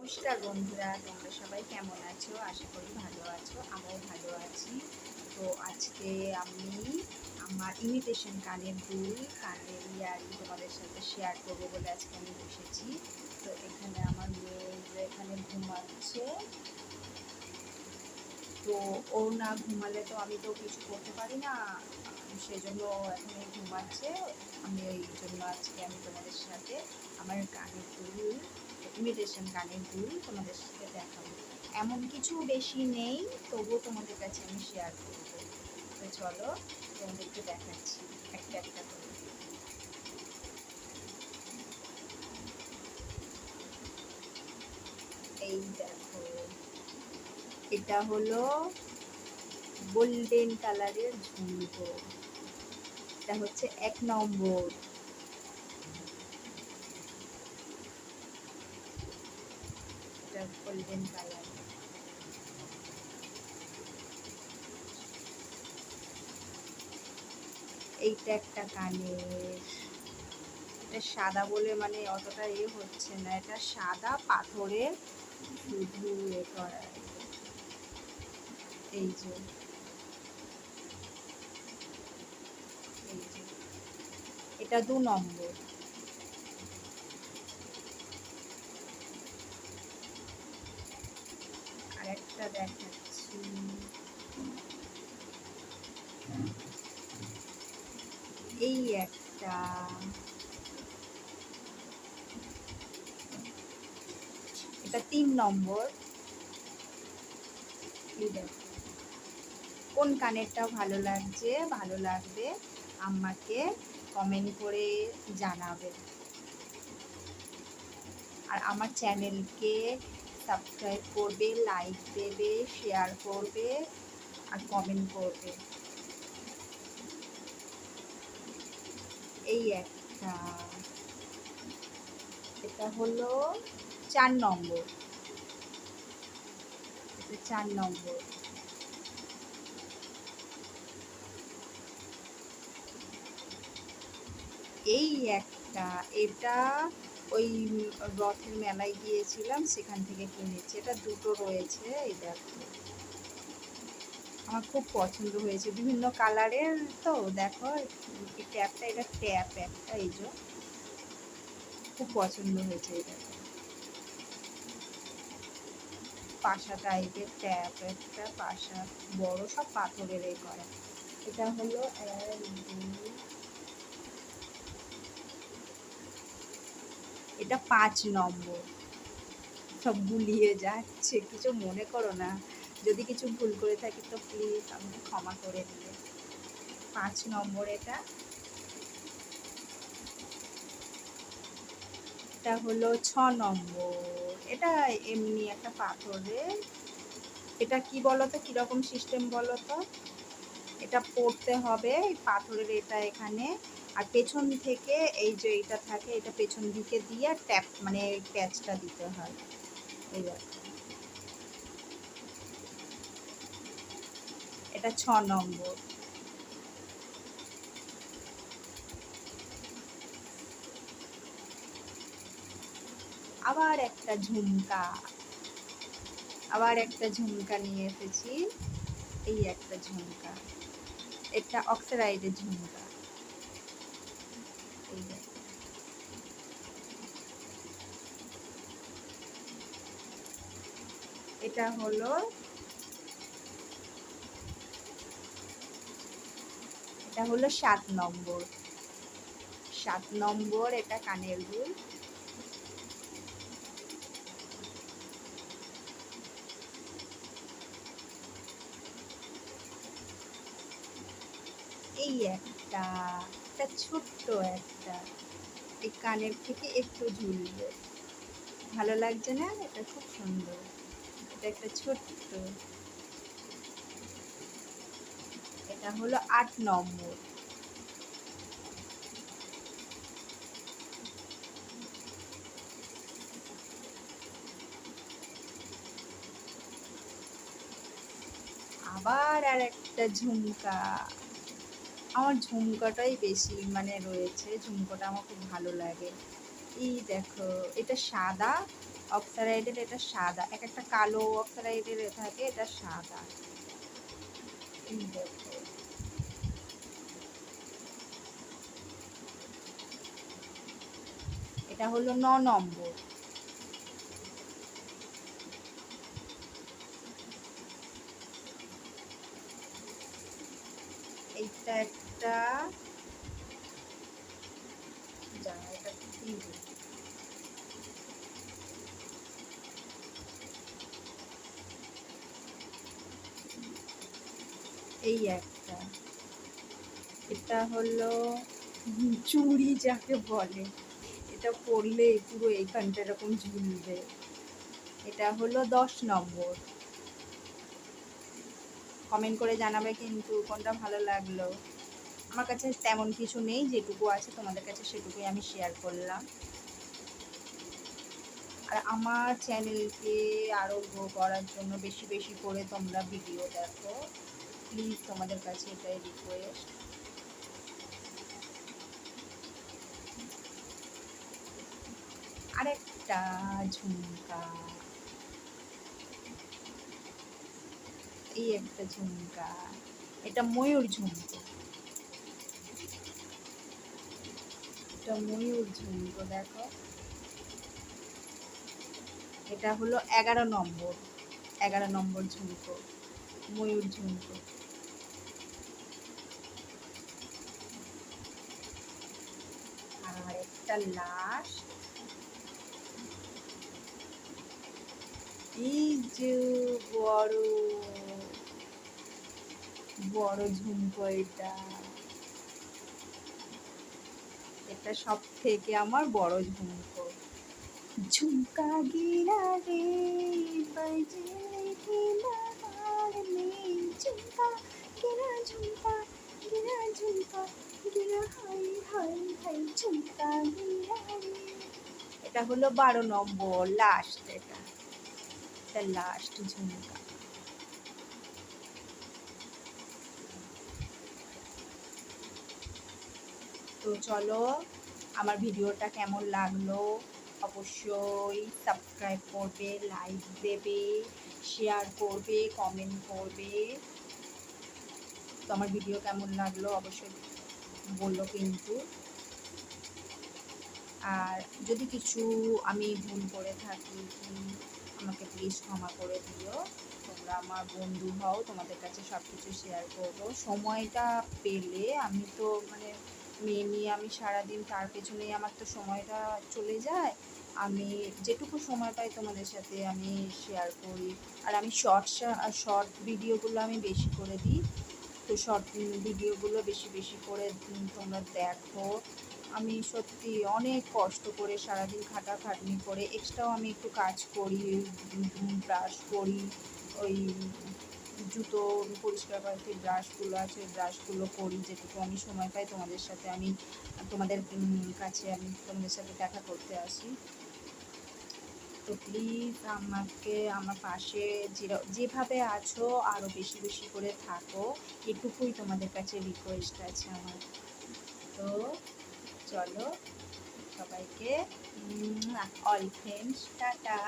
নমস্কার বন্ধুরা, তোমরা সবাই কেমন আছো? আশা করি ভালো আছো। আমরাও ভালো আছি। তো আজকে আমি আমার ইমিটেশন কানের দুল, কানের ইয়ারিং তোমাদের সাথে শেয়ার করবো বলে আজকে আমি বসেছি। তো এখানে আমার মেয়ে এখানে ঘুমাচ্ছে। তো ও না ঘুমালে তো আমি তো কিছু করতে পারি না, সেজন্য এখন ঘুমাচ্ছে। আমি এই জন্য আজকে আমি তোমাদের সাথে আমার কানের দুল, ইমিটেশন কানের দুল তোমাদের সাথে দেখাবো। এমন কিছু বেশি নেই, তবুও তোমাদের কাছে আমি শেয়ার করবো। তো চলো তোমাদেরকে দেখাচ্ছি একটা একটা করে। এই দেখো, এটা হলো গোল্ডেন কালারের ঝুমকো। এটা হচ্ছে 1 নম্বর। এটা গোল্ডেন কালার। এইটা একটা কানের। এটা সাদা বলে মানে অতটা হচ্ছে না, এটা সাদা পাথরের শুধু করা। এই যে, এই যে, এটা 2 নম্বর। আর একটা দেখাচ্ছি, এই একটা, এটা 3 নম্বর। এই দেখো, কোন কানেরটা ভালো লাগছে, ভালো লাগবে আমাকে কমেন্ট করে জানাবে। আর আমার চ্যানেলকে সাবস্ক্রাইব করবে, লাইক দেবে, শেয়ার করবে আর কমেন্ট করবে। এই একটা, এটা হলো 4 নম্বর। এটা 4 নম্বর। এই একটা, এটা ওই রথের মেলায় গিয়েছিলাম, সেখান থেকে কিনেছি। এটা দুটো রয়েছে। এই দেখো, আমার খুব পছন্দ হয়েছে, বিভিন্ন কালারের। তো দেখো, এই ট্যাপটা, এটা ট্যাপ একটা, এই যে খুব পছন্দ হয়েছে এটা। পাশা টাইপের ট্যাপ একটা, পাশা বড়, সব পাথরের করা। এটা হলো 1 2, এটা 5 নম্বর। সব গুলিয়ে যাচ্ছে, কিছু মনে করো না। যদি কিছু ভুল করে থাকি তো প্লিজ আমাকে ক্ষমা করে দিবে। 5 নম্বর এটা। এটা হলো 6 নম্বর। এটা এমনি একটা পাথরের। এটা কি বলতো, কিরকম সিস্টেম বলতো, এটা পড়তে হবে এই পাথরের, এটা এখানে। আর পেছন থেকে এই যে এটা থাকে, এটা পেছন দিকে দিয়ে ট্যাপ মানে প্যাচটা দিতে হয়। এই দেখো, এটা 6 নম্বর। আবার একটা ঝুমকা, আবার একটা ঝুমকা নিয়ে এসেছি। এই একটা ঝুমকা, এটা অক্সারাইডের ঝুমকা। এই দেখো, এটা হলো, এটা হলো 7 নম্বর। 7 নম্বর, এটা কানের দুল। এই একটা, এটা ছোট্ট একটা, এই কানের থেকে একটু ঝুলবে। ভালো লাগছে না? এটা খুব সুন্দর। এটা একটা ছোট্ট। এটা হলো 8 নম্বর। আবার আর একটা ঝুমকা। আমার ঝুমকাটাই বেশি মানে রয়েছে, ঝুমকাটা আমার খুব ভালো লাগে। এই দেখো, এটা সাদা অক্সারাইডের, এটা সাদা, এক একটা কালো অক্সারাইডের থাকে, এটা সাদা। এই দেখো, এটা হলো 9 নম্বর। এইটা একটা, যা এটা কি, এই একটা, এটা হলো চুড়ি যাকে বলে, এটা পরলে পুরো এইখানটা এরকম ঝুলবে। এটা হলো 10 নম্বর। কমেন্ট করে জানাবে কিন্তু কোনটা ভালো লাগলো। আমার কাছে তেমন কিছু নেই, যেটুকু আছে তোমাদের কাছে সেটুকুই আমি শেয়ার করলাম। আর আমার চ্যানেলকে আরও গ্রো করার জন্য বেশি বেশি করে তোমরা ভিডিও দেখো, প্লিজ, তোমাদের কাছে এটাই রিকোয়েস্ট। আরেকটা ঝুমকা, এই একটা ঝুমকা, এটা ময়ূর ঝুমকো, এটা ময়ূর ঝুমকো দেখো। এটা হলো 11 নম্বর, 11 নম্বর ঝুমকো, ময়ূর ঝুমকো। আর একটা লাস্ট, এই যে বড় বড় ঝুমকো, এটা, এটা সব থেকে আমার বড় ঝুমকো। ঝুমকা গিরা রে বাজে হিমার में, ঝুমকা গিরা, ঝুমকা গিরা, ঝুমকা গিরা, হাই হাই হাই, ঝুমকা গিরা রে। এটা হলো 12 নম্বর, লাস্ট, এটা লাস্ট ঝুমকা। তো চলো, আমার ভিডিওটা কেমন লাগলো অবশ্যই সাবস্ক্রাইব করবে, লাইক দেবে, শেয়ার করবে, কমেন্ট করবে। তো আমার ভিডিও কেমন লাগলো অবশ্যই বললো কিন্তু। আর যদি কিছু আমি ভুল করে থাকি, আমাকে প্লিজ ক্ষমা করে দিও। তোমরা আমার বন্ধু হও, তোমাদের কাছে সব কিছু শেয়ার করবো সময়টা পেলে। আমি তো মানে মেয়ে নিয়ে আমি সারাদিন তার পেছনেই আমার তো সময়টা চলে যায়। আমি যেটুকু সময় পাই তোমাদের সাথে আমি শেয়ার করি। আর আমি শর্ট ভিডিওগুলো আমি বেশি করে দিই। তো শর্ট ভিডিওগুলো বেশি বেশি করে তোমরা দেখো। আমি সত্যি অনেক কষ্ট করে সারাদিন খাটাখাটনি করে এক্সট্রাও আমি একটু কাজ করি, ব্রাশ করি, ওই জুতো পরিষ্কার করতে ব্রাশগুলো আছে, ব্রাশগুলো করি, যেটুকু আমি সময় পাই তোমাদের সাথে আমি তোমাদের কাছে আমি তোমাদের সাথে দেখা করতে আসি। তো প্লিজ আমাকে আমার পাশে যেভাবে আছো আরও বেশি বেশি করে থাকো, এটুকুই তোমাদের কাছে রিকোয়েস্ট আছে আমার। তো চলো, সবাইকে অল ফ্রেন্ডস টাটা।